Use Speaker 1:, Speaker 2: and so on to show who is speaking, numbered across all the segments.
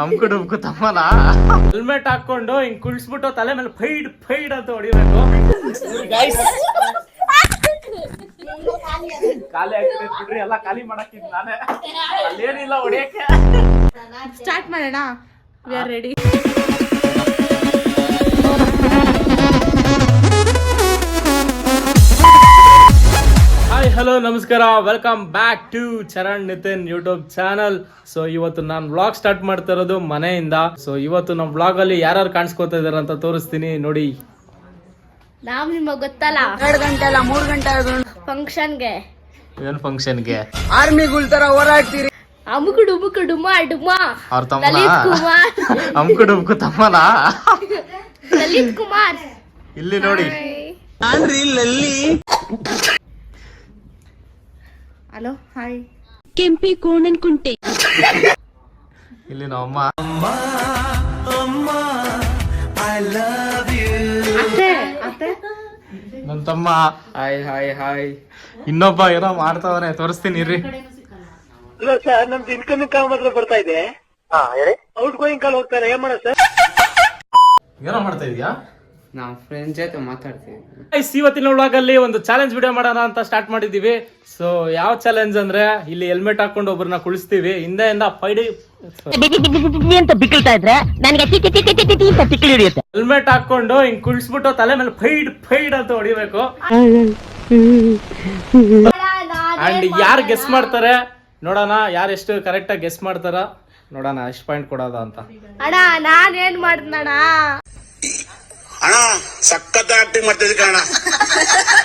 Speaker 1: ಅಮ್ಕು ಡುಮ್ಕು ತಮ್ಮನ ಹೆಲ್ಮೆಟ್ ಹಾಕೊಂಡು ಹಿಂಗ್ ಕುಳ್ಸ್ಬಿಟ್ಟು ತಲೆ ಮೇಲೆ ಫೈಡ್ ಫೈಡ್ ಅಂತ ಹೊಡಿಬೇಕು. ಖಾಲಿ ಆಗ್ತದೆ ಬಿಡ್ರಿ, ಎಲ್ಲ ಖಾಲಿ ಮಾಡಕ್ಕಿದ್ ನಾನೇ, ಅಲ್ಲೇನಿಲ್ಲ ಹೊಡಿಯಕ್ಕೆ.
Speaker 2: ಸ್ಟಾರ್ಟ್ ಮಾಡೋಣ. We are ready.
Speaker 1: Hi hello ನಮಸ್ಕಾರ, welcome back to Charan Nitin YouTube channel. So ಇವತ್ತು ನಾನು ವ್ಲಾಗ್ ಸ್ಟಾರ್ಟ್ ಮಾಡ್ತಾ ಇರೋದು ಮನೆಯಿಂದ. ಸೊ ಇವತ್ತು ನಮ್ಮ ವ್ಲಾಗ್ ಅಲ್ಲಿ ಯಾರು ಕಾಣಿಸ್ಕೋತಾ ಇದಾರೆ ಅಂತ ತೋರಿಸ್ತೀನಿ ನೋಡಿ.
Speaker 2: ನಾವ್ ನಿಮಗ್ ಗೊತ್ತಲ್ಲ,
Speaker 3: 2 ಗಂಟೆ ಅಲ್ಲ 3 ಗಂಟೆ
Speaker 2: ಫಂಕ್ಷನ್ಗೆ.
Speaker 1: ಏನ್ ಫಂಕ್ಷನ್ಗೆ?
Speaker 3: ಆರ್ಮಿಗಳ ತರ ಹೋರಾಡ್ತೀರಿ.
Speaker 2: ಅಮುಕು ಡುಮುಕು ಡುಮಾ ಡುಮಾ.
Speaker 1: ಅವ್ರ ತಮ್ಮನ
Speaker 2: ಲಲಿತ್ ಕುಮಾರ್.
Speaker 1: ಅಮ್ಕು ಡುಮ್ಕು ತಮ್ಮನ
Speaker 2: ಲಲಿತ್ ಕುಮಾರ್
Speaker 1: ಇಲ್ಲಿ ನೋಡಿ.
Speaker 3: ನಾನ್ರಿ ಲಲ್ಲಿ.
Speaker 2: Hello hi.
Speaker 4: ಕೆಂಪಿ ಕೋಣನ್ ಕುಂಟೆ.
Speaker 1: ಇಲ್ಲಿ ನಮ್ಮ
Speaker 2: ಅತ್ತೆ ಅತ್ತೆ
Speaker 1: ನನ್ ತಮ್ಮ ಹಾಯ್ ಹಾಯ್ ಹಾಯ್. ಇನ್ನೊಬ್ಬ ಏನೋ ಮಾಡ್ತಾವನೆ, ತೋರಿಸ್ತೀನಿ ಇರ್ರಿ.
Speaker 5: ಇಲ್ಲ ಸರ್, ನಮ್ದು ಇನ್ಕಮಿಂಗ್ ಕಾಲ್ ಮಾತ್ರ ಬರ್ತಾ ಇದೆ. ಔಟ್ ಗೋಯಿಂಗ್ ಕಾಲ್ ಹೋಗ್ತಾರೆ, ಏನ್ ಮಾಡೋದು ಸರ್?
Speaker 1: ಏನೋ ಮಾಡ್ತಾ ಇದೀಯಾ?
Speaker 3: ನಾವು ಫ್ರೆಂಡ್ ಜೊತೆ ಮಾತಾಡ್ತೀವಿ.
Speaker 1: ಇವತ್ತಿನ ವ್ಲಾಗ್ ಅಲ್ಲಿ ಒಂದು ಚಾಲೆಂಜ್ ವಿಡಿಯೋ ಮಾಡೋಣ ಅಂತ ಸ್ಟಾರ್ಟ್ ಮಾಡಿದೀವಿ. ಸೊ ಯಾವ ಚಾಲೆಂಜ್ ಅಂದ್ರೆ, ಇಲ್ಲಿ ಹೆಲ್ಮೆಟ್ ಹಾಕೊಂಡು ಒಬ್ಬರನ್ನ ಕುಳಿಸ್ತೀವಿ, ಹಿಂದೆಯಿಂದ
Speaker 4: ಅಂತ ಬಿಕ್ಕಳ್ತಾ ಇದ್ರೆ ನನಗೆ ತಿಕ್ಕಿ ಹಿಡಿಯುತ್ತೆ.
Speaker 1: ಹೆಲ್ಮೆಟ್ ಹಾಕೊಂಡು ಹಿಂಗ್ ಕುಳಿಸ್ಬಿಟ್ಟು ತಲೆ ಮೇಲೆ ಫೈಡ್ ಫೈಡ್ ಅಂತ ಹೊಡಿಬೇಕು. ಅಂಡ್ ಯಾರು ಗೆಸ್ ಮಾಡ್ತಾರೆ ನೋಡೋಣ, ಯಾರು ಎಷ್ಟು ಕರೆಕ್ಟ್ ಆಗಿ ಗೆಸ್ ಮಾಡ್ತಾರ ನೋಡೋಣ, ಎಷ್ಟು ಪಾಯಿಂಟ್ ಕೊಡೋದ ಅಂತ.
Speaker 2: ಅಣ್ಣ ನಾನ್ ಏನ್ ಮಾಡ್ದಣ್ಣ?
Speaker 6: ಅಣ್ಣ ಸಖತ್ ಆಕ್ಟಿಂಗ್ ಮಾಡ್ತಿದ್ದೆ ಕಣ,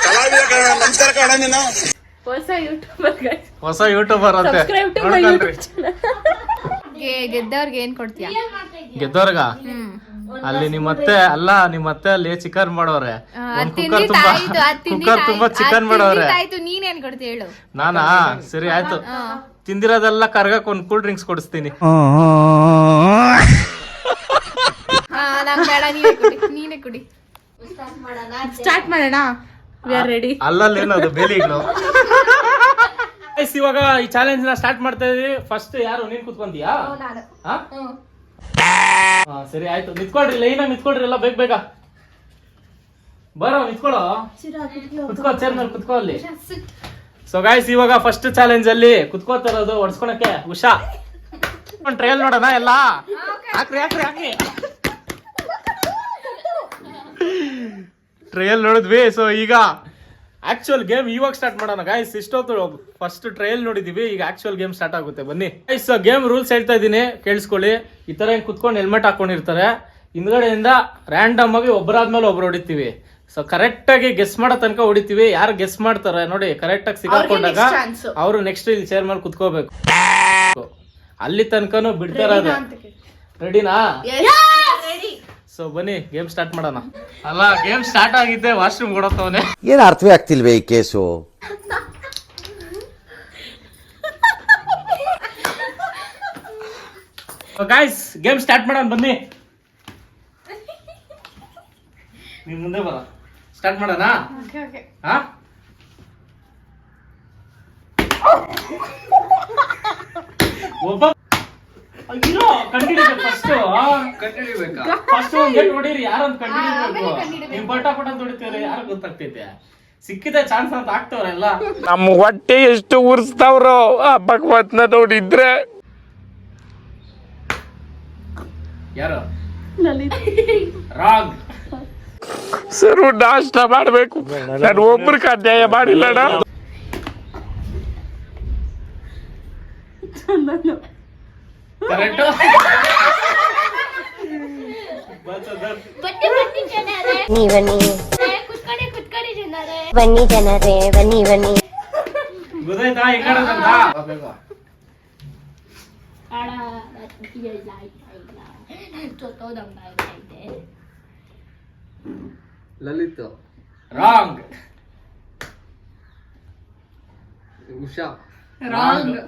Speaker 6: ಕಲಾವಿದ ಕಣ, ನಮಸ್ಕಾರ ಕಣ. ನೀನು
Speaker 2: ಹೊಸ ಯೂಟ್ಯೂಬರ್
Speaker 1: ಹೊಸ ಯೂಟ್ಯೂಬರ್ ಅಂತೆ,
Speaker 2: subscribe to my YouTube channel. ಗೆದ್ದವ್ರಿಗೆ ಏನ್ ಕೊಡ್ತೀಯ?
Speaker 1: ಗೆದ್ದವ್ರಗ ಅಲ್ಲಿ ನಿಮ್ಮತ್ತೆ ಅಲ್ಲ, ನಿಮ್ಮತ್ತೆ ಅಲ್ಲಿ ಚಿಕನ್ ಮಾಡೋರೆ, ಕುಕ್ಕರ್ ತುಂಬಾ ಚಿಕನ್ ಮಾಡೋರೆ.
Speaker 2: ಆಯ್ತು, ನೀನೇನ್ ಕೊಡ್ತೀಯ ಹೇಳು?
Speaker 1: ನಾನಾ? ಸರಿ ಆಯ್ತು, ತಿಂದಿರೋದೆಲ್ಲ ಕರ್ಗಕ್ ಒಂದ್ ಕೂಲ್ ಡ್ರಿಂಕ್ಸ್ ಕೊಡಿಸ್ತೀನಿ.
Speaker 2: ನಂಗ್ ಬೇಡ, ನೀನೇ ಕುಡಿ. ಸ್ಟಾರ್ಟ್ ಮಾಡೋಣ. We are ready.
Speaker 1: ಅಲ್ಲಲ್ಲೇನದು ಬೇಲಿಗಳು. ಇವಾಗ ಈ ಚಾಲೆಂಜ್ ನ ಸ್ಟಾರ್ಟ್ ಮಾಡ್ತಾ ಇದೀವಿ. ಫಸ್ಟ್ ಯಾರು? ನೀನ್ ಕುತ್ಕೊಂತೀಯಾ? ಹಾ? ಸರಿ ಆಯ್ತು, ನಿತ್ಕೊಳ್ರಿ, ಲೈನ್ ಆಗಿ ನಿತ್ಕೊಳ್ರಿ ಎಲ್ಲ, ಬೇಗ ಬೇಗ ಬರೋ, ನಿತ್ಕೊಳ್ಳೋ, ಕುತ್ಕೋ, ಚೇರ್ ಮೇಲೆ ಕುತ್ಕೋ ಅಲ್ಲಿ. ಸೊ ಗಾಯ್ಸ್, ಇವಾಗ ಫಸ್ಟ್ ಚಾಲೆಂಜ್ ಅಲ್ಲಿ ಕುತ್ಕೋತಿರೋದು ಒಡ್ಸ್ಕೊಳಕ್ಕೆ ಉಷಾ. ಒಂದ್ ಟ್ರಯಲ್ ನೋಡೋಣ ಎಲ್ಲ. ಹಾಕ್ರಿ ಹಾಕ್ರಿ ಹಾಕ್ರಿ, ಟ್ರಯಲ್ ನೋಡಿದ್ವಿ. ಸೊ ಈಗ ಆಕ್ಚುಯಲ್ ಗೇಮ್ ಇವಾಗ ಸ್ಟಾರ್ಟ್ ಮಾಡೋಣ ಗಾಯ್ಸ್. ಇಷ್ಟೊತ್ತು ಫಸ್ಟ್ ಟ್ರಯಲ್ ನೋಡಿದೀವಿ, ಈಗ ಆಕ್ಚುಯಲ್ ಗೇಮ್ ಸ್ಟಾರ್ಟ್ ಆಗುತ್ತೆ, ಬನ್ನಿ ಗೈಸ್. ಗೇಮ್ ರೂಲ್ಸ್ ಹೇಳ್ತಾ ಇದೀನಿ, ಕೇಳಿಸ್ಕೊಳ್ಳಿ. ಈ ತರ ಹಿಂಗ್ ಕುತ್ಕೊಂಡು ಹೆಲ್ಮೆಟ್ ಹಾಕೊಂಡಿರ್ತಾರೆ, ಹಿಂದ್ಗಡೆಯಿಂದ ರ್ಯಾಂಡಮ್ ಆಗಿ ಒಬ್ಬರಾದ್ಮೇಲೆ ಒಬ್ರು ಹೊಡಿತೀವಿ. ಸೊ ಕರೆಕ್ಟ್ ಆಗಿ ಗೆಸ್ ಮಾಡೋ ತನಕ ಹೊಡಿತೀವಿ. ಯಾರು ಗೆಸ್ ಮಾಡ್ತಾರೆ ನೋಡಿ, ಕರೆಕ್ಟ್ ಆಗಿ ಸಿಗಾಕೊಂಡಾಗ ಅವರು ನೆಕ್ಸ್ಟ್ ಇಲ್ಲಿ ಚೇರ್ ಮೇಲೆ ಕುತ್ಕೋಬೇಕು. ಅಲ್ಲಿ ತನಕನೂ ಬಿಡ್ತಾರ. ರೆಡಿನಾ? ಸೊ ಬನ್ನಿ ಗೇಮ್ ಸ್ಟಾರ್ಟ್ ಮಾಡೋಣ. ಅಲ್ಲ, ಗೇಮ್ ಸ್ಟಾರ್ಟ್ ಆಗಿದ್ದೆ, ವಾಶ್ರೂಮ್ ಕೊಡತ್ತವನೆ.
Speaker 7: ಏನು ಅರ್ಥವೇ ಆಗ್ತಿಲ್ವೇ ಈ ಕೇಸು?
Speaker 1: ಗಾಯ್ಸ್, ಗೇಮ್ ಸ್ಟಾರ್ಟ್ ಮಾಡೋಣ, ಬನ್ನಿ. ನೀನ್ ಮುಂದೆ ಬರ, ಸ್ಟಾರ್ಟ್ ಮಾಡೋಣ. ಹಾ, ಒಬ್ಬ ಅಯ್ಯೋ ಕಂಡಿಡಿಬೇಕು ಫಸ್ಟ್ ಒಂದ್ ಗೇಟ್ ಹೊಡೀರಿ, ಯಾರಂತ ಕಂಡಿಡಿಬೇಕು. ನೀವು ಪಟ ಪಟ ಹೊಡಿತೀರಿ, ಯಾರು ಗೊತ್ತಾಗ್ತೈತೆ. ಸಿಕ್ಕಿದ ಚಾನ್ಸ್ ಅಂತ ಆಗ್ತವ್ರೆಲ್ಲ.
Speaker 5: ನಮ್ಮ ಹೊಟ್ಟೆ ಎಷ್ಟು ಉರ್ಸ್ತಾವ್ರೋ ಆ ಭಗವತ್ನ ನೋಡಿದ್ರೆ.
Speaker 1: ಯಾರು? ರಾಗ್.
Speaker 5: ಸರು ನಾಷ್ಟ ಮಾಡ್ಬೇಕು, ನಾನು ಒಬ್ರಿಗೆ ಅನ್ಯಾಯ ಮಾಡಿಲ್ಲಣ್ಣ.
Speaker 1: ಕರೆಕ್ಟ್.
Speaker 4: ಬನ್ನಿ ಜನರೇ, ಬನ್ನಿ ಬನ್ನಿ.
Speaker 1: ಗೊತ್ತಾಯ್ತಾ ಹೆಂಗಾಡೋದಂತ?
Speaker 3: ಲಲಿತ್.
Speaker 1: ರಾಂಗ್.
Speaker 3: ಉಷಾ.
Speaker 1: ರಾಂಗ್.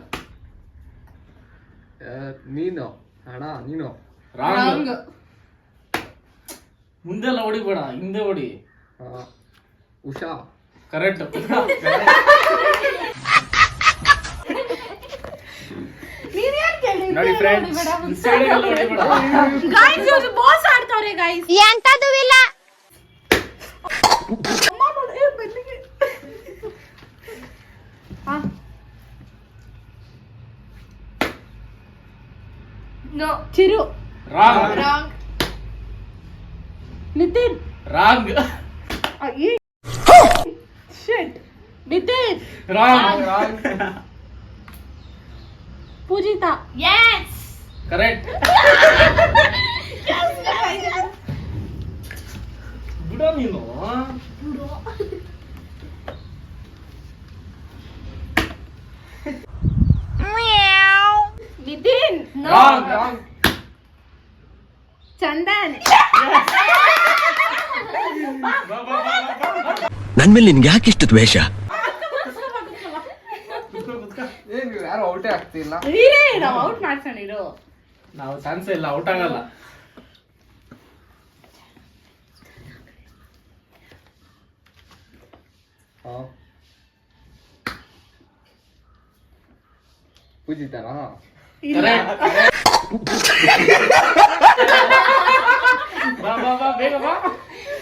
Speaker 3: ನೀನು ಅಣ್ಣ, ನೀನು
Speaker 1: ರಾಂಗ್. ಮುಂದೆಲ್ಲ ಹೊಡಿಬೇಡ, ಹಿಂದೆ ಹೊಡಿ.
Speaker 3: ಉಷಾ.
Speaker 1: ಕರೆಕ್ಟ್. ನೋಡಿ ಫ್ರೆಂಡ್ಸ್
Speaker 2: ಗಾಯ್ಸ್ ಇವ್ರು ಬಾಸ್ ಆಡ್ತಾವ್ರೆ ಗಾಯ್ಸ್ ಎಂತದು ಇಲ್ಲ no Chiru
Speaker 1: wrong
Speaker 2: wrong
Speaker 8: Nitin
Speaker 1: wrong
Speaker 8: shit Nitin
Speaker 1: wrong
Speaker 8: Pujitha
Speaker 2: yes
Speaker 1: correct ಬಿಡ ನೀನು
Speaker 8: ನಿತಿನ್
Speaker 1: ರಾಂಗ್
Speaker 8: ಚಂದನ್
Speaker 9: ನನ್ ಮೇಲೆ ನಿನ್ಗೆ ಯಾಕೆ ಇಷ್ಟು ದ್ವೇಷ?
Speaker 3: ಏನ್ ನೀವು ಯಾರು ಔಟೇ ಆಗ್ತಿಲ್ಲ.
Speaker 8: ನೀರೇ ನಾವು ಔಟ್ ಮಾಡ್ಕೊಂಡಿರು.
Speaker 1: ನಾವು ಚಾನ್ಸ್ ಇಲ್ಲ, ಔಟ್ ಆಗಲ್ಲ.
Speaker 3: ಪೂಜಿತಾರಾ?
Speaker 1: ಬಾ ಬಾ ಬಾ ಬೇಗ ಬಾ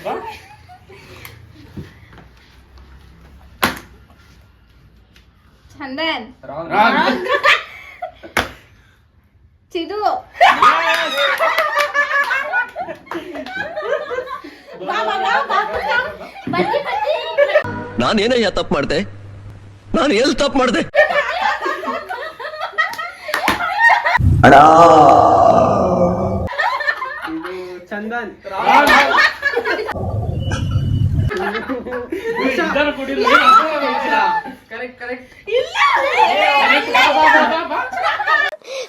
Speaker 1: ಬಾ.
Speaker 8: ಚಂದನ್
Speaker 1: ರಾಂಗ್
Speaker 8: ಚಿದು
Speaker 9: ನಾನೇನಯ್ಯ ತಪ್ಪು ಮಾಡ್ದೆ? ನಾನು ಎಲ್ಲಿ ತಪ್ಪು ಮಾಡ್ದೆ?
Speaker 3: ಚಂದನ್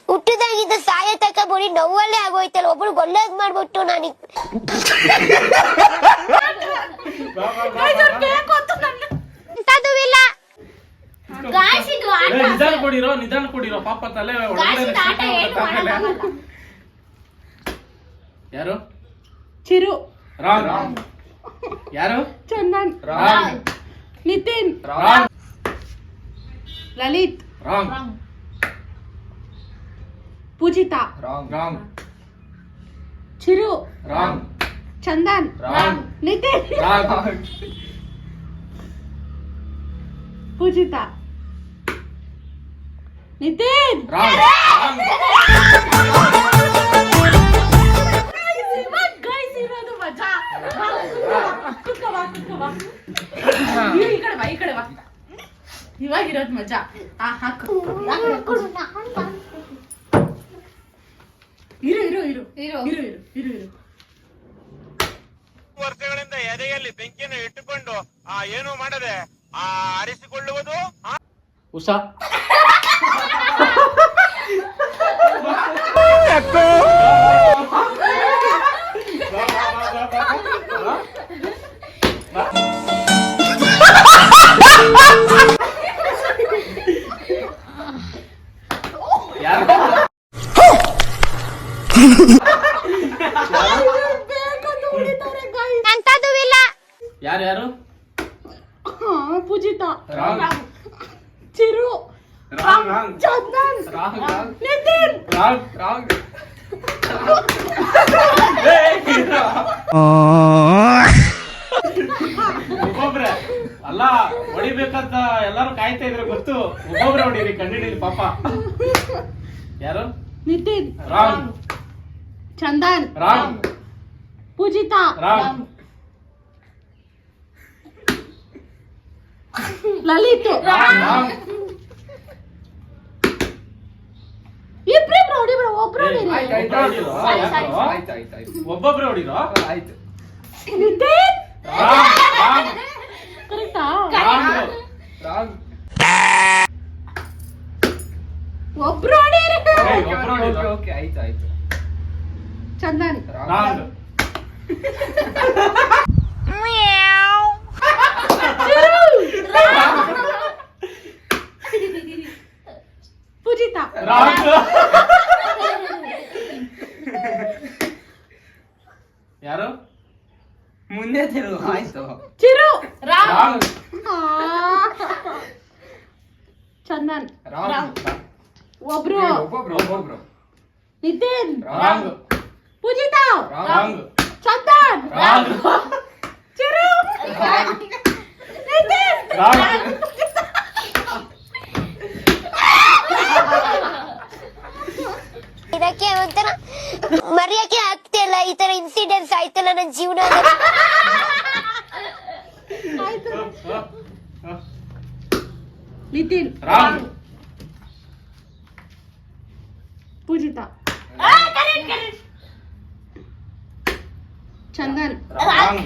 Speaker 4: ಹುಟ್ಟದಾಗಿದ್ದ ಸಾಯ ತಕ ಬರೀ ನೋವಲ್ಲೇ ಆಗೋಯ್ತಲ್ಲ, ಒಬ್ರು ಒಳ್ಳೇದ್ ಮಾಡ್ಬಿಟ್ಟು ನನಗೆ
Speaker 2: ಗಾಯ್ಸ್ ಇದು ಆಟ
Speaker 1: ನಿಧಾನ ಕೊಡಿರೋ ಪಾಪ ತಲೆ
Speaker 2: ಗಾಯ್ಸ್ ಇದು ಆಟ ಏನು ಮಾಡಲ್ಲ.
Speaker 1: ಯಾರು?
Speaker 8: ಚಿರು
Speaker 1: ರಾಂಗ್. ಯಾರು?
Speaker 8: Chandan
Speaker 1: wrong.
Speaker 8: Nitin
Speaker 1: wrong.
Speaker 8: Lalit
Speaker 1: wrong.
Speaker 8: Pujitha
Speaker 1: wrong.
Speaker 8: Chiru
Speaker 1: wrong.
Speaker 8: Chandan
Speaker 1: wrong.
Speaker 8: Nitin
Speaker 1: wrong.
Speaker 8: Pujitha Nitin
Speaker 1: wrong.
Speaker 8: Guys ಇರೋದು ಮಜಾ. ಕುತ್ಕೋ ಬಾ. ಈ ಕಡೆ ಬಾ. ಇವಾಗಿರೋದು ಮಜಾ. ಹಾಕು. ಇರು.
Speaker 6: ವರ್ಷಗಳಿಂದ ಎದೆಯಲ್ಲಿ ಬೆಂಕಿಯನ್ನು ಇಟ್ಟುಕೊಂಡು ಏನು ಮಾಡದೆ ಆರಿಸಿಕೊಳ್ಳುವುದು
Speaker 1: ಉಷಾ.
Speaker 2: ಎಂತದು ಇಲ್ಲ
Speaker 1: ಯಾರು?
Speaker 8: Pujitha
Speaker 1: wrong.
Speaker 8: Chiru
Speaker 1: wrong.
Speaker 8: Chandan
Speaker 1: wrong.
Speaker 8: Nitin
Speaker 1: wrong. ಒಬ್ಬೊಬ್ರೆ ಅಲ್ಲ ಹೊಡಿಬೇಕಂತ ಎಲ್ಲಾರು ಕಾಯ್ತಾ ಇದ್ರೆ ಗೊತ್ತು. ಒಬ್ಬೊಬ್ರೆ ಹೊಡೀರಿ, ಕಂಡಿಡಿಲಿ ಪಾಪ. ಯಾರು?
Speaker 8: Nitin
Speaker 1: wrong.
Speaker 8: Chandan
Speaker 1: wrong.
Speaker 8: Pujitha
Speaker 1: wrong.
Speaker 8: Lalit
Speaker 1: wrong.
Speaker 8: ಇಬ್ರಿಬ್ರು ಹೊಡಿಬ್ರ, ಒಬ್ರು
Speaker 1: ಒಬ್ಬೊಬ್ರೆ ಹೊಡಿರೋ.
Speaker 3: ಆಯ್ತು.
Speaker 8: ನಿತಿನ್
Speaker 1: ರಾಂಗ್.
Speaker 8: ಕರೆಕ್ಟಾ?
Speaker 3: ರಾಂಗ್.
Speaker 8: ಒಬ್ರು ಹೊಡೀರಿ.
Speaker 1: ಒಬ್ರು ಹೊಡೀರೋ.
Speaker 3: ಓಕೆ ಆಯ್ತು.
Speaker 8: ಚಂದನ್
Speaker 1: ರಾಂಗ್.
Speaker 8: ಪೂಜಿತಾ
Speaker 1: ರಾಂಗ್. ಯಾರು?
Speaker 3: ಮುಂದೆ ತಿರುಗು. ಆಯ್ತು.
Speaker 8: ಚಿರು
Speaker 1: ರಾಂಗ್.
Speaker 8: ಚಂದನ್
Speaker 3: ರಾಂಗ್.
Speaker 8: ಒಬ್ರು
Speaker 3: ಒಬ್ಬೊಬ್ರು
Speaker 8: Nitin
Speaker 1: wrong
Speaker 8: Pujitha
Speaker 1: wrong
Speaker 8: Chandan
Speaker 1: wrong
Speaker 8: Chiru Nitin
Speaker 1: wrong
Speaker 4: ಇದಕ್ಕೆ ಒಂಥರ ಮರೆಯಕ್ಕೆ ಆಗ್ತಿಲ್ಲ, ಈ ತರ ಇನ್ಸಿಡೆಂಟ್ಸ್ ಆಯ್ತಲ್ಲ ನನ್ನ ಜೀವನ.
Speaker 8: Nitin
Speaker 1: wrong
Speaker 8: Pujitha Chandan
Speaker 1: wrong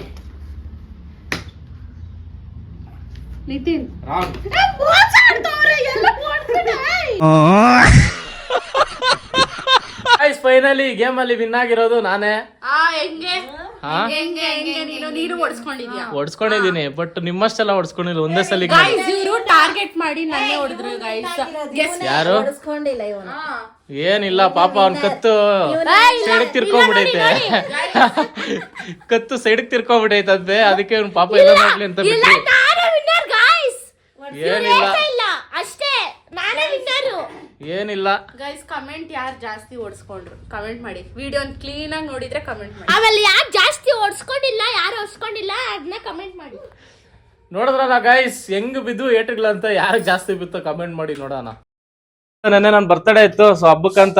Speaker 8: Nitin
Speaker 1: wrong guys finally game ಅಲ್ಲಿ ವಿನ್ ಆಗಿರೋದು ನಾನೇ.
Speaker 8: ಹೆಂಗೆ
Speaker 1: ಹಾ
Speaker 8: ಹೆಂಗೆ ಹೆಂಗೆ ನೀನು ಹೊಡ್ಸ್ಕೊಂಡಿದ್ಯಾ?
Speaker 1: ಹೊಡ್ಸ್ಕೊಂಡಿದೀನಿ, ಬಟ್ ನಿಮ್ಮಷ್ಟೆಲ್ಲ ಹೊಡ್ಸ್ಕೊಂಡಿಲ್ಲ, ಒಂದೇ ಸಲ.
Speaker 8: ಗೈಸ್ ಇವರು ಟಾರ್ಗೆಟ್ ಮಾಡಿ ನನ್ನೇ ಹೊಡೆದ್ರು ಗೈಸ್.
Speaker 1: ಯಾರು? ಏನಿಲ್ಲ ಪಾಪ, ಅವ್ನ್ ಕತ್ತು ಸೈಡ್ಗೆ ತಿರ್ಕೊಂಡ್ಬಿಡೈತೆ. ಕತ್ತು ಸೈಡ್ಗೆ ತಿರ್ಕೊಂಡ್ಬಿಡೈತಂತೆ, ಅದಕ್ಕೆ ಅವ್ನ್ ಪಾಪ ಎಲ್ಲ ಮಾಡ್ಲಿ ಅಂತ ಬಿಟ್ಟು. ಏನಿಲ್ಲ
Speaker 8: ಅಷ್ಟೇ, ನಾನೇ ವಿನ್ನರು.
Speaker 1: ಏನಿಲ್ಲ
Speaker 8: ಗೈಸ್ ಕಮೆಂಟ್ ಯಾರು ಜಾಸ್ತಿ ಓಡಿಸ್ಕೊಂಡ್ರು ಕಮೆಂಟ್ ಮಾಡಿ, ವಿಡಿಯೋ ಕ್ಲೀನ್ ಆಗಿ ನೋಡಿದ್ರೆ ಕಮೆಂಟ್ ಮಾಡಿ. ಆಮೇಲೆ ಯಾರು ಜಾಸ್ತಿ ಓಡಿಸ್ಕೊಂಡಿಲ್ಲ, ಯಾರು ಓಡಿಸ್ಕೊಂಡಿಲ್ಲ ಅದನ್ನ ಕಮೆಂಟ್ ಮಾಡಿ.
Speaker 1: ನೋಡಿದ್ರಲ್ಲ ಗೈಸ್ ಹೆಂಗ್ ಬಿದ್ದು ಏಟ್ಗಳಂತ, ಯಾರು ಜಾಸ್ತಿ ಬಿತ್ತು ಕಮೆಂಟ್ ಮಾಡಿ ನೋಡೋಣ. ನೆನ್ನೆ ನನ್ನ ಬರ್ತಡೇ ಇತ್ತು, ಸೊ ಹಬ್ಬಕ್ಕಂತ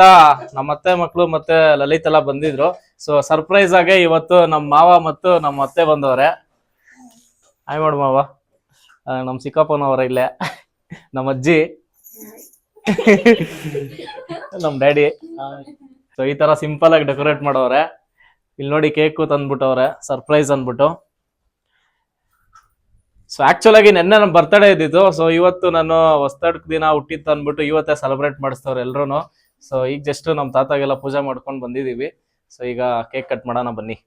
Speaker 1: ನಮ್ಮ ಅತ್ತೆ ಮಕ್ಳು ಮತ್ತೆ ಲಲಿತ್ ಎಲ್ಲ ಬಂದಿದ್ರು. ಸೊ ಸರ್ಪ್ರೈಸ್ ಆಗಿ ಇವತ್ತು ನಮ್ಮ ಮಾವ ಮತ್ತು ನಮ್ಮ ಅತ್ತೆ ಬಂದವ್ರೆ. ಹಾಯ್ ಮಾಡು ಮಾವ. ನಮ್ಮ ಚಿಕ್ಕಪ್ಪನವರ ಇಲ್ಲೇ, ನಮ್ಮ ಅಜ್ಜಿ, ನಮ್ ಡ್ಯಾಡಿ. ಸೊ ಈ ತರ ಸಿಂಪಲ್ ಆಗಿ ಡೆಕೋರೇಟ್ ಮಾಡವ್ರೆ. ಇಲ್ಲಿ ನೋಡಿ ಕೇಕು ತಂದ್ಬಿಟ್ಟವ್ರೆ ಸರ್ಪ್ರೈಸ್ ಅಂದ್ಬಿಟ್ಟು. ಸೊ ಆಕ್ಚುಲ್ ಆಗಿ ನೆನ್ನೆ ನಮ್ಮ ಬರ್ತಡೇ ಇದ್ದಿತ್ತು. ಸೊ ಇವತ್ತು ನಾನು ಹೊಸ್ತಡ್ಕ ದಿನ ಹುಟ್ಟಿತ್ತು ಅಂದ್ಬಿಟ್ಟು ಇವತ್ತೇ ಸೆಲೆಬ್ರೇಟ್ ಮಾಡಿಸ್ತವ್ರೆ ಎಲ್ರು. ಸೊ ಈಗ ಜಸ್ಟ್ ನಮ್ಮ ತಾತಾಗೆಲ್ಲ ಪೂಜೆ ಮಾಡ್ಕೊಂಡು ಬಂದಿದೀವಿ. ಸೊ ಈಗ ಕೇಕ್ ಕಟ್ ಮಾಡೋಣ ಬನ್ನಿ.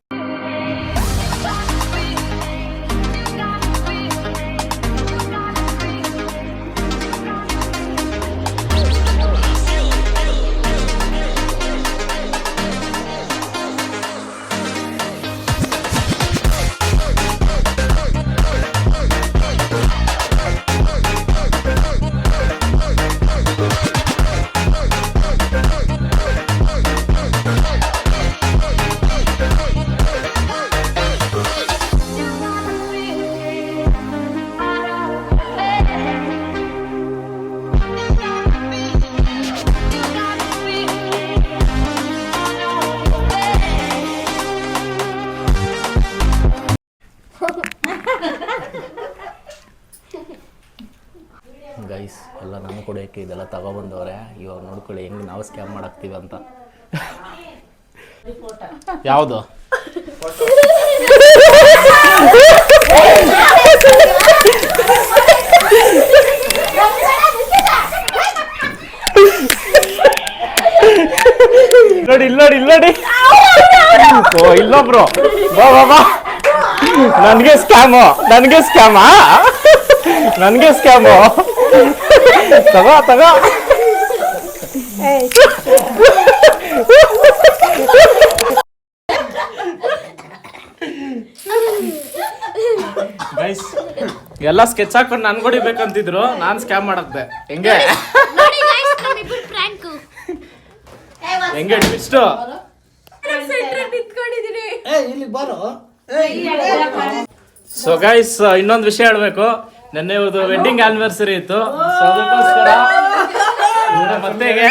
Speaker 1: ಗೈಸ್ ಎಲ್ಲ ನಮ್ಮ ಕೊಡೋಕ್ಕೆ ಇದೆಲ್ಲ ತಗೊಬಂದವ್ರೆ. ಇವಾಗ ನೋಡ್ಕೊಳ್ಳಿ ಹೆಂಗೆ ನಾವು ಸ್ಕ್ಯಾಮ್ ಮಾಡಾಕ್ತೀವಿ ಅಂತ. ಯಾವುದು? ನೋಡಿ ಇಲ್ಲ ನೋಡಿ ಇಲ್ಲ ನೋಡಿ. ಓ ಇಲ್ಲೊಬ್ರು ಬಾ ಬಾ ಬಾ. ನನ್ಗೆ ಸ್ಕ್ಯಾಮು, ನನ್ಗೆ ಸ್ಕ್ಯಾಮಾ, ನನ್ಗೆ ಸ್ಕ್ಯಾಮು. ತಗೋ ತಗೋ. ಗೈಸ್ ಎಲ್ಲ ಸ್ಕೆಚ್ ಹಾಕೊಂಡು ನನ್ ಹೊಡಿಬೇಕಂತಿದ್ರು, ನಾನ್ ಸ್ಕ್ಯಾಮ್ ಮಾಡಕ್ದೆ. ಹೆಂಗೆ ಹೆಂಗೆ ಟ್ವಿಸ್ಟ್. ಸೊ ಗೈಸ್ ಇನ್ನೊಂದು ವಿಷಯ ಹೇಳ್ಬೇಕು. ನೆನ್ನೆ ಇವ್ರದ್ದು ವೆಡ್ಡಿಂಗ್ ಆನಿವರ್ಸರಿ ಇತ್ತು. ಸೊ ಅದಕ್ಕೋಸ್ಕರ ಮತ್ತೆಗೆ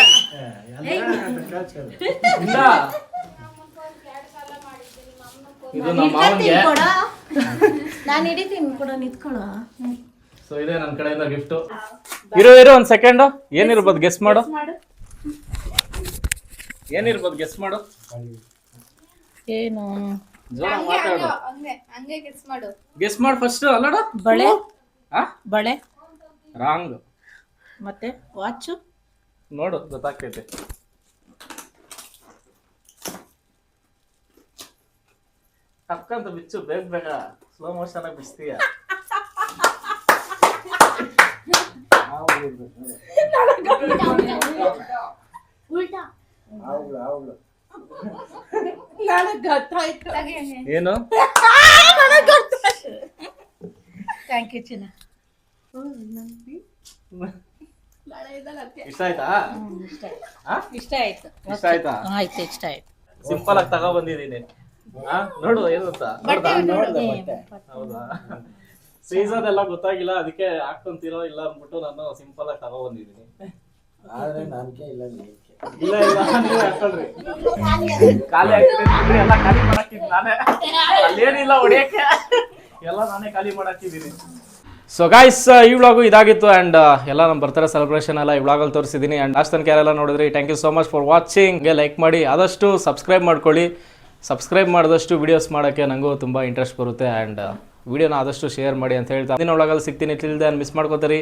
Speaker 1: ಇದು ನಮ್ಮ ಮಾವನ್ಗೆ.
Speaker 8: ನಾನು ಹಿಡಿತೀನಿ ಕೂಡ ನಿಂತ್ಕೊಳ್ಳೋ.
Speaker 1: ಸೊ ಇದೆ ನನ್ನ ಕಡೆಯಿಂದ ಗಿಫ್ಟ್. ಇರು ಒಂದ್ ಸೆಕೆಂಡ್. ಏನಿರ್ಬೋದು ಗೆಸ್ ಮಾಡು, ಏನಿರ್ಬೋದು ಗೆಸ್ ಮಾಡು.
Speaker 8: ಏನು
Speaker 1: ಜೋರ ಮಾತಾಡು.
Speaker 2: ಹಂಗೆ ಗೆಸ್ ಮಾಡು.
Speaker 1: ಗೆಸ್ ಮಾಡು ಫಸ್ಟ್. ಅಲ್ಲಡ
Speaker 8: ಬಳೆ,
Speaker 1: ಆ
Speaker 8: ಬಳೆ
Speaker 1: ರಾಂಗ್.
Speaker 8: ಮತ್ತೆ ವಾಚು
Speaker 1: ನೋಡು ಗೊತ್ತಾಗ್ತೈತೆ. ಟಕ್ಕಂತ ಬಿಚ್ಚು, ಬೇಗ ಬೇಗ ಸ್ಲೋ ಮೋಷನ್ ಆಗಿ ಬಿಚ್ತೀಯ.
Speaker 2: ಉಲ್ಟಾ
Speaker 1: ಏನು?
Speaker 8: ಥ್ಯಾಂಕ್ ಯು ಚಿನ್ನ.
Speaker 1: ಇಷ್ಟ ಆಯ್ತಾ
Speaker 2: ಇಷ್ಟ ಆಯ್ತು
Speaker 1: ಇಷ್ಟ ಆಯ್ತಾ
Speaker 2: ಆಯ್ತು ಇಷ್ಟ ಆಯ್ತು
Speaker 1: ಸಿಂಪಲ್ ಆಗಿ ತಗೋ ಬಂದಿದ್ದೀನಿ ನೋಡು ಏನು ಅಂತ ಹೌದಾ ಸೀಸನ್ ಎಲ್ಲ ಗೊತ್ತಾಗಿಲ್ಲ ಅದಕ್ಕೆ ಹಾಕೊಂತೀರೋ ಇಲ್ಲ ಅಂದ್ಬಿಟ್ಟು ನಾನು ಸಿಂಪಲ್ ಆಗಿ ತಗೋ ಬಂದಿದ್ದೀನಿ ಇಲ್ಲ ನೀವೇ ಹಾಕೊಳ್ರಿ ಖಾಲಿ ಆಗ್ತಿದೆ ಎಲ್ಲ ಖಾಲಿ ಮಾಡಾಕಿದ್ ನಾನೇ ಅಲ್ಲೇನಿಲ್ಲ ಹೊಡಿಯಕ್ಕೆ ಎಲ್ಲ ನಾನೇ ಖಾಲಿ ಮಾಡಾಕಿದ್ದೀನಿ ಸೊ ಗಾಯ್ಸ್ ಈ ವ್ಲಾಗು ಇದಾಗಿತ್ತು ಆ್ಯಂಡ್ ಎಲ್ಲ ನಮ್ಮ ಬರ್ತಾರೆ ಸೆಲೆಬ್ರೇಷನ್ ಎಲ್ಲ ಈ ವ್ಲಾಗಲ್ಲಿ ತೋರಿಸಿದ್ದೀನಿ ಆ್ಯಂಡ್ ಲಾಸ್ಟ್ ತನಕ ಯಾರೆಲ್ಲ ನೋಡಿದ್ರಿ thank you so much for watching like ಮಾಡಿ ಆದಷ್ಟು ಸಬ್ಸ್ಕ್ರೈಬ್ ಮಾಡ್ಕೊಳ್ಳಿ ಸಬ್ಸ್ಕ್ರೈಬ್ ಮಾಡಿದಷ್ಟು ವೀಡಿಯೋಸ್ ಮಾಡೋಕ್ಕೆ ನನಗೂ ತುಂಬ ಇಂಟ್ರೆಸ್ಟ್ ಬರುತ್ತೆ ಆ್ಯಂಡ್ ವಿಡಿಯೋನ ಆದಷ್ಟು ಶೇರ್ ಮಾಡಿ ಅಂತ ಹೇಳ್ತಾ ಮುಂದಿನ ವ್ಲಾಗಲ್ಲಿ ಸಿಗ್ತೀನಿ ಟಿಲ್ ದೆನ್ ಮಿಸ್ ಮಾಡ್ಕೋತೀರಿ